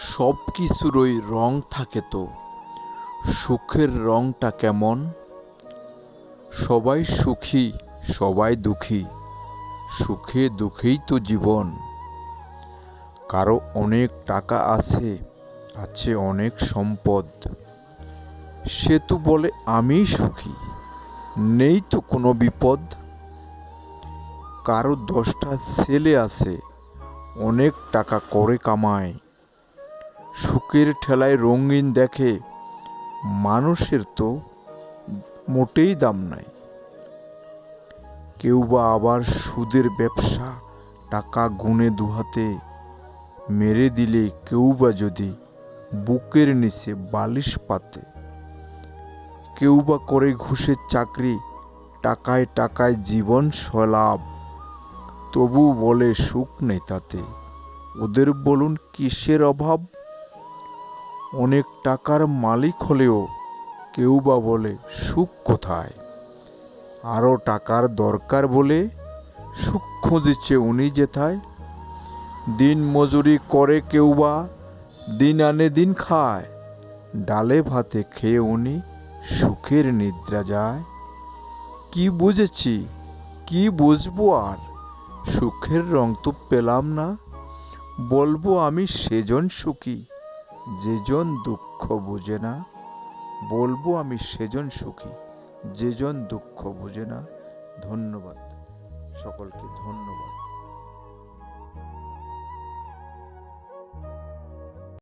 সব কিছুরই রং থাকে তো, সুখের রংটা কেমন? সবাই সুখী, সবাই দুঃখী, সুখে দুঃখেই তো জীবন। কারো অনেক টাকা আছে, আছে অনেক সম্পদ, সে তো বলে আমিই সুখী, নেই তো কোনো বিপদ। কারো 10টা ছেলে আছে, অনেক টাকা করে কামায়, সুখের ঠেলায় রঙিন দেখে, মানুষের তো মোটেই দাম নাই। কেউ বা আবার সুদের ব্যবসা, টাকা গুনে দুহাতে, মেরে দিলে কেউ বা যদি বুকের নিচে বালিশ পাতে। কেউ বা করে ঘুষের চাকরি, টাকায় টাকায় জীবন সলাপ, তবু বলে সুখ নেই তাতে, ওদের বলুন কিসের অভাব? অনেক টাকার মালিক হলেও কেউ বা বলে সুখ কোথায়? আরও টাকার দরকার বলে সুখ খুঁজছে উনি যেথায়। দিন মজুরি করে কেউ বা দিন আনে দিন খায়, ডালে ভাতে খেয়ে উনি সুখের নিদ্রা যায়। কি বুঝেছি, কি বুঝবো আর, সুখের রং তো পেলাম না। বলবো আমি সেজন সুখী, যেজন দুঃখ বুঝে না। বলবো আমি সেজন সুখী, যেজন দুঃখ বুঝে না। ধন্যবাদ সকলকে, ধন্যবাদ।